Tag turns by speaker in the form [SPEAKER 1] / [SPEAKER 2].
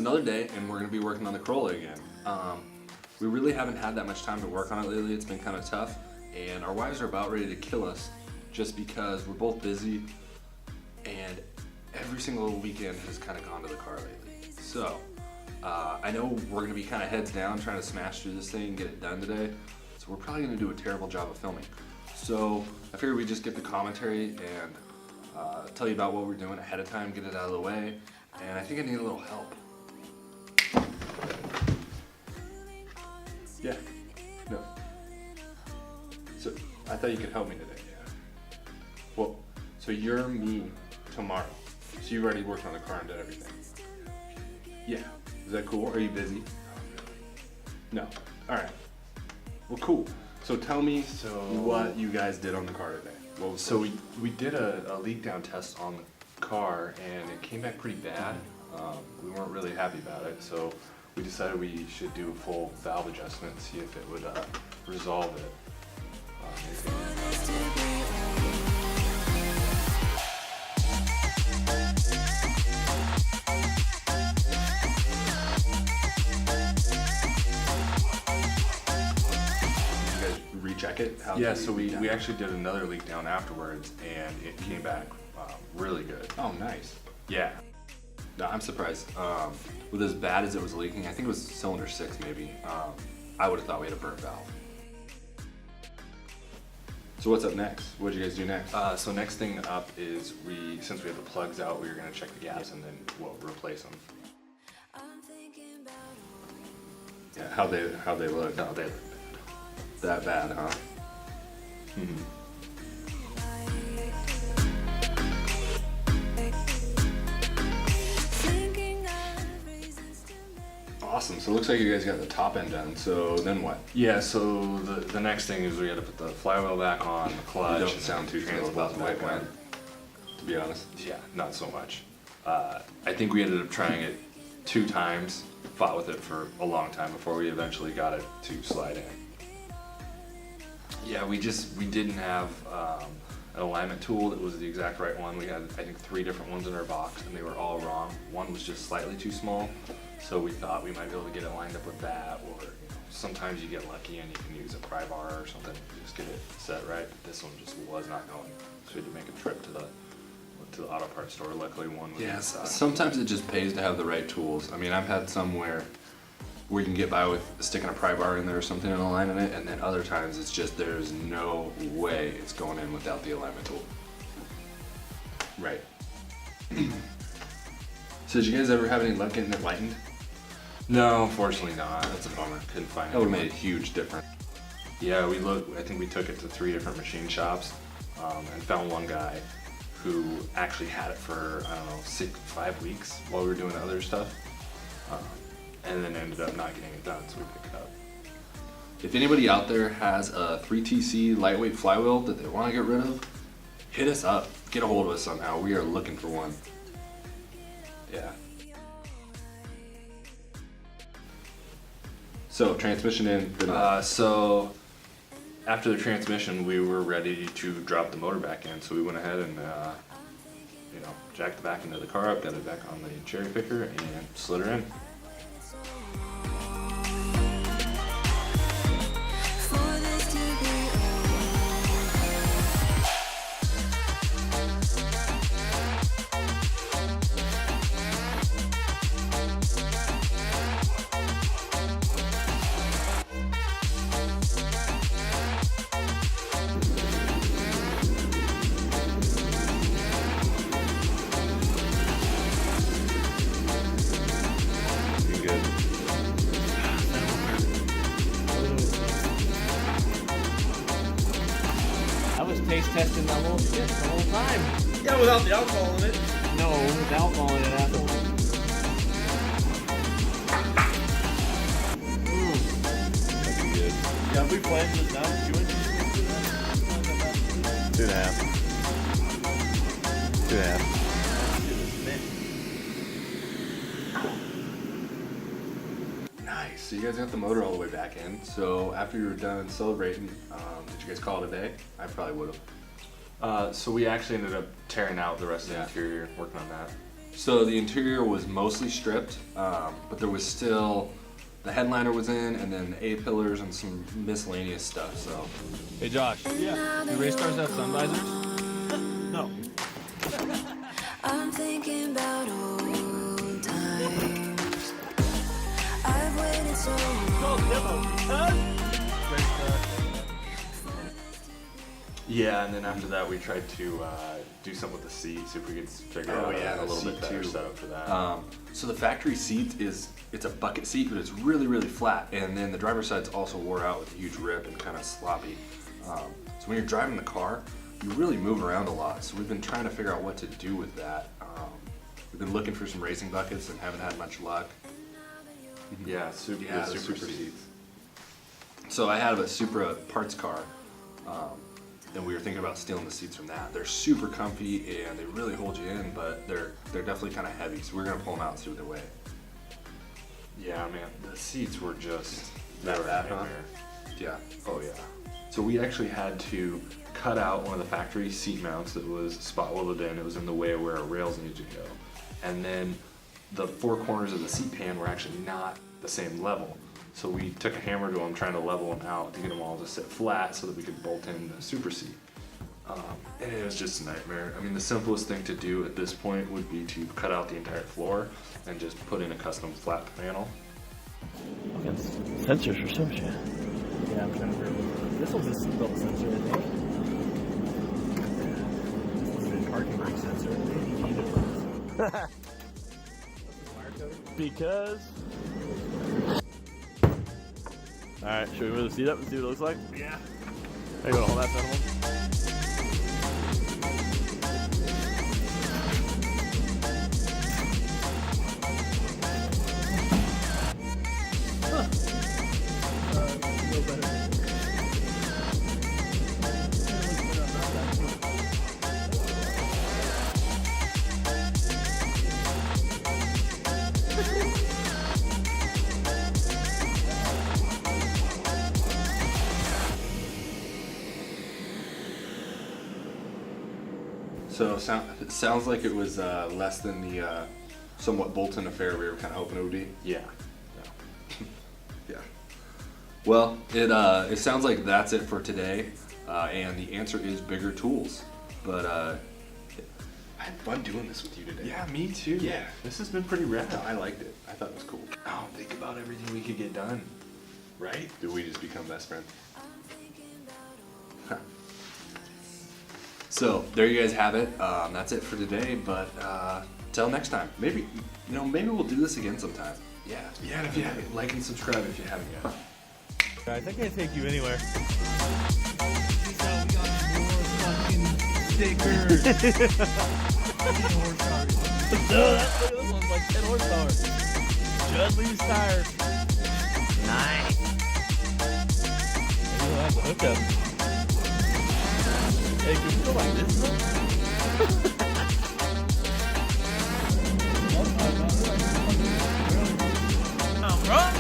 [SPEAKER 1] another day, and we're going to be working on the Corolla again. We really haven't had that much time to work on it lately. It's been kind of tough, and our wives are about ready to kill us just because we're both busy, and every single weekend has kind of gone to the car lately. So, I know we're going to be kind of heads down trying to smash through this thing and get it done today, so we're probably going to do a terrible job of filming. So, I figured we'd just get the commentary and tell you about what we're doing ahead of time, get it out of the way, and I think I need a little help. Yeah, no. So, I thought you could help me today, yeah. Well, so you're me tomorrow. So you already worked on the car and did everything? Yeah. Is that cool? Are you busy? No. Alright. Well, cool. So tell me what you guys did on the car today.
[SPEAKER 2] So we did a leak down test on the car and it came back pretty bad. We weren't really happy about it, so we decided we should do a full valve adjustment and see if it would resolve it.
[SPEAKER 1] Recheck it?
[SPEAKER 2] Yeah, so we actually did another leak down afterwards and it came back really good.
[SPEAKER 1] Oh, nice.
[SPEAKER 2] Yeah.
[SPEAKER 1] No, I'm surprised. With as bad as it was leaking, I think it was cylinder 6 maybe, I would have thought we had a burnt valve. So what's up next? What did you guys do next?
[SPEAKER 2] So next thing up is since we have the plugs out, we were going to check the gaps and then we'll replace them.
[SPEAKER 1] Yeah, how'd they look?
[SPEAKER 2] No, they look
[SPEAKER 1] that bad, huh?
[SPEAKER 2] Mm-hmm.
[SPEAKER 1] Awesome, so it looks like you guys got the top end done, so then what?
[SPEAKER 2] Yeah, so the next thing is we had to put the flywheel back on, the clutch.
[SPEAKER 1] You don't sound too thrilled about the back end, to be honest.
[SPEAKER 2] Yeah, not so much. I think we ended up trying it 2 times, fought with it for a long time before we eventually got it to slide in. Yeah, we didn't have an alignment tool that was the exact right one. We had, I think, 3 different ones in our box and they were all wrong. One was just slightly too small, so we thought we might be able to get it lined up with that, or sometimes you get lucky and you can use a pry bar or something to just get it set right. But this one just was not going, so we had to make a trip to the auto parts store. Luckily one was inside.
[SPEAKER 1] Sometimes it just pays to have the right tools. I mean, I've had some where you can get by with sticking a pry bar in there or something and aligning it, and then other times it's just there's no way it's going in without the alignment tool. Right. So did you guys ever have any luck getting it lightened?
[SPEAKER 2] No, unfortunately not.
[SPEAKER 1] That's a bummer.
[SPEAKER 2] Couldn't find it.
[SPEAKER 1] That would have made a huge difference.
[SPEAKER 2] Yeah, I think we took it to 3 different machine shops and found one guy who actually had it for, I don't know, 5 weeks while we were doing other stuff. And then ended up not getting it done, so we picked it up.
[SPEAKER 1] If anybody out there has a 3TC lightweight flywheel that they want to get rid of, hit us up. Get a hold of us somehow. We are looking for one. Yeah. So, transmission in.
[SPEAKER 2] So, after the transmission, we were ready to drop the motor back in, so we went ahead and jacked the back end of the car up, got it back on the cherry picker, and slid her in.
[SPEAKER 3] Taste testing that little shit the whole time.
[SPEAKER 4] Yeah, without the alcohol in it.
[SPEAKER 3] No, with alcohol in it, asshole.
[SPEAKER 1] That'd be good.
[SPEAKER 4] Yeah, we planned this out.
[SPEAKER 1] 2.5. 2.5. Nice. So you guys got the motor all the way back in. So after you were done celebrating, did you guys call it a day? I probably would have.
[SPEAKER 2] So we actually ended up tearing out the rest of the interior, working on that.
[SPEAKER 1] So the interior was mostly stripped, but there was still, the headliner was in, and then the A-pillars and some miscellaneous stuff, so.
[SPEAKER 3] Hey Josh. Yeah. Do race cars have sun visors?
[SPEAKER 4] No.
[SPEAKER 5] I'm thinking about old times. I've waited so long.
[SPEAKER 2] Yeah, and then after that we tried to do something with the seats, see if we could figure out a
[SPEAKER 1] the
[SPEAKER 2] little bit
[SPEAKER 1] seat
[SPEAKER 2] better
[SPEAKER 1] too.
[SPEAKER 2] setup for that.
[SPEAKER 1] So the factory seat it's a bucket seat, but it's really, really flat. And then the driver's side's also wore out with a huge rip and kind of sloppy. So when you're driving the car, you really move around a lot. So we've been trying to figure out what to do with that. We've been looking for some racing buckets and haven't had much luck.
[SPEAKER 2] Yeah, super,
[SPEAKER 1] Yeah,
[SPEAKER 2] the
[SPEAKER 1] the
[SPEAKER 2] super
[SPEAKER 1] Super
[SPEAKER 2] seats.
[SPEAKER 1] So I have a Supra parts car, and we were thinking about stealing the seats from that. They're super comfy and they really hold you in, but they're definitely kind of heavy. So we're gonna pull them out and see what they weigh.
[SPEAKER 2] Yeah, man, the seats were just
[SPEAKER 1] That
[SPEAKER 2] they were a
[SPEAKER 1] bad, huh?
[SPEAKER 2] nightmare.
[SPEAKER 1] Yeah.
[SPEAKER 2] Oh yeah. So we actually had to cut out one of the factory seat mounts that was spot welded in. It was in the way of where our rails needed to go. And then the four corners of the seat pan were actually not the same level. So we took a hammer to them, trying to level them out to get them all to sit flat so that we could bolt in the super seat. And it was just a nightmare. I mean, the simplest thing to do at this point would be to cut out the entire floor and just put in a custom flat panel.
[SPEAKER 4] Sensors or some shit.
[SPEAKER 3] Yeah, I'm trying to remember. This one's a seatbelt sensor, I think. This one's a parking brake sensor.
[SPEAKER 4] Because. Alright, should we move the seat up and see what it looks like?
[SPEAKER 3] Yeah.
[SPEAKER 4] Hey, you want to hold that pedal?
[SPEAKER 1] So it sounds like it was less than the somewhat Bolton affair we were kind of hoping it would be.
[SPEAKER 2] Yeah.
[SPEAKER 1] Yeah. Well, it sounds like that's it for today, and the answer is bigger tools. But I had fun doing this with you today.
[SPEAKER 2] Yeah, me too.
[SPEAKER 1] Yeah.
[SPEAKER 2] This has been pretty rad.
[SPEAKER 1] No, I liked it. I thought it was cool.
[SPEAKER 2] Oh, think about everything we could get done.
[SPEAKER 1] Right? Did we just become best friends? Huh. So there you guys have it. That's it for today. But till next time, maybe we'll do this again sometime. Yeah. Yeah. And if you haven't, like and subscribe if you haven't yet.
[SPEAKER 4] I think I take you anywhere.
[SPEAKER 3] We got more fucking stickers.
[SPEAKER 4] No, this one's like 10 horsepower. Judd Lee's tires. Nice. Maybe we'll have the hookup. Hey, can we go like this though? I'm wrong.